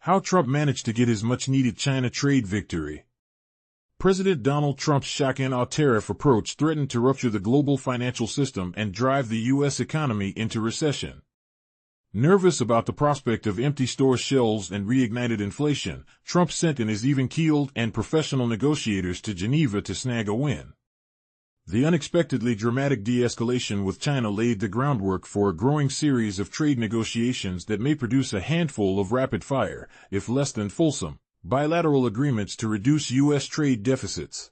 How Trump managed to get his much-needed China trade victory. President Donald Trump's shock-and-awe tariff approach threatened to rupture the global financial system and drive the U.S. economy into recession. Nervous about the prospect of empty store shelves and reignited inflation, Trump sent in his even-keeled and professional negotiators to Geneva to snag a win. The unexpectedly dramatic de-escalation with China laid the groundwork for a growing series of trade negotiations that may produce a handful of rapid-fire, if less than fulsome, bilateral agreements to reduce U.S. trade deficits.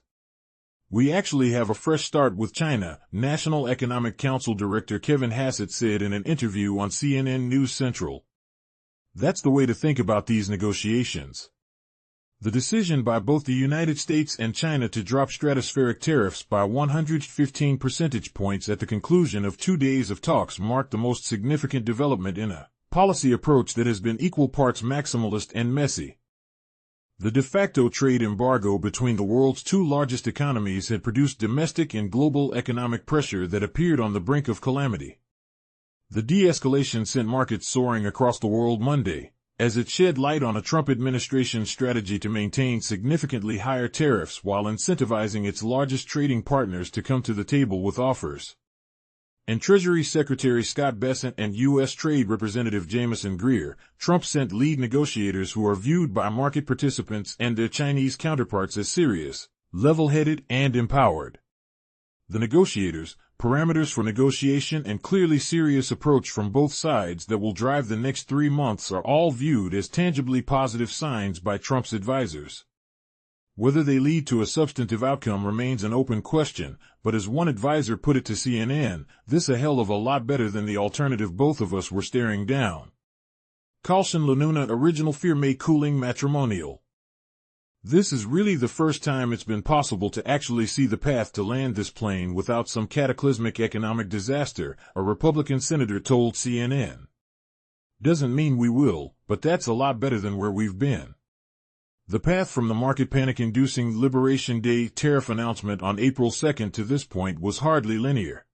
We actually have a fresh start with China, National Economic Council Director Kevin Hassett said in an interview on CNN News Central. That's the way to think about these negotiations. The decision by both the United States and China to drop stratospheric tariffs by 115 percentage points at the conclusion of 2 days of talks marked the most significant development in a policy approach that has been equal parts maximalist and messy. The de facto trade embargo between the world's two largest economies had produced domestic and global economic pressure that appeared on the brink of calamity. The de-escalation sent markets soaring across the world Monday, as it shed light on a Trump administration strategy to maintain significantly higher tariffs while incentivizing its largest trading partners to come to the table with offers. And Treasury Secretary Scott Bessent and U.S. Trade Representative Jamieson Greer, Trump sent lead negotiators who are viewed by market participants and their Chinese counterparts as serious, level-headed, and empowered. The negotiators, parameters for negotiation and clearly serious approach from both sides that will drive the next 3 months are all viewed as tangibly positive signs by Trump's advisers. Whether they lead to a substantive outcome remains an open question, but as one advisor put it to CNN, this a hell of a lot better than the alternative both of us were staring down. Caution Lanuna original fear may cooling matrimonial. This is really the first time it's been possible to actually see the path to land this plane without some cataclysmic economic disaster, a Republican senator told CNN. Doesn't mean we will, but that's a lot better than where we've been. The path from the market panic-inducing Liberation Day tariff announcement on April 2nd to this point was hardly linear.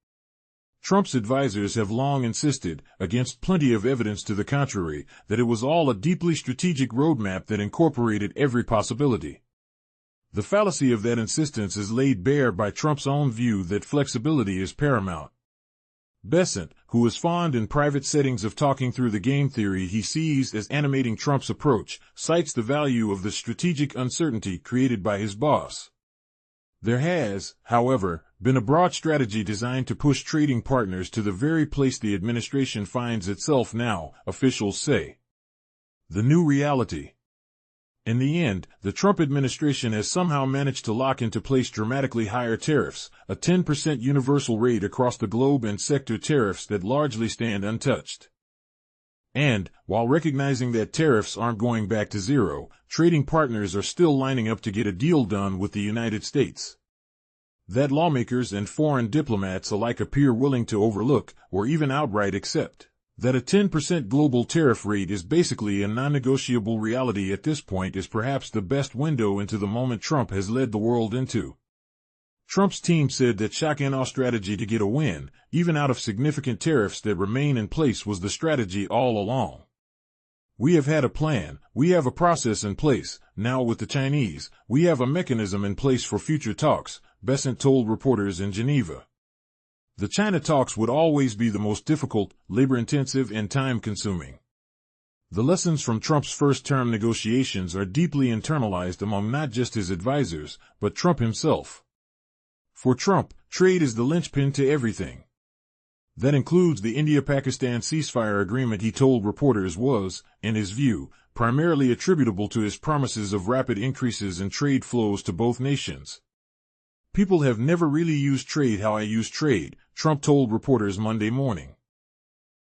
Trump's advisers have long insisted, against plenty of evidence to the contrary, that it was all a deeply strategic roadmap that incorporated every possibility. The fallacy of that insistence is laid bare by Trump's own view that flexibility is paramount. Bessent, who is fond in private settings of talking through the game theory he sees as animating Trump's approach, cites the value of the strategic uncertainty created by his boss. There has, however, been a broad strategy designed to push trading partners to the very place the administration finds itself now, officials say. The new reality. In the end, the Trump administration has somehow managed to lock into place dramatically higher tariffs, a 10% universal rate across the globe and sector tariffs that largely stand untouched. And, while recognizing that tariffs aren't going back to zero, trading partners are still lining up to get a deal done with the United States. That lawmakers and foreign diplomats alike appear willing to overlook, or even outright accept, that a 10% global tariff rate is basically a non-negotiable reality at this point is perhaps the best window into the moment Trump has led the world into. Trump's team said that shock-and-awe strategy to get a win, even out of significant tariffs that remain in place, was the strategy all along. We have had a plan, we have a process in place, now with the Chinese, we have a mechanism in place for future talks, Bessent told reporters in Geneva. The China talks would always be the most difficult, labor-intensive, and time-consuming. The lessons from Trump's first-term negotiations are deeply internalized among not just his advisers, but Trump himself. For Trump, trade is the linchpin to everything. That includes the India-Pakistan ceasefire agreement he told reporters was, in his view, primarily attributable to his promises of rapid increases in trade flows to both nations. People have never really used trade how I use trade, Trump told reporters Monday morning.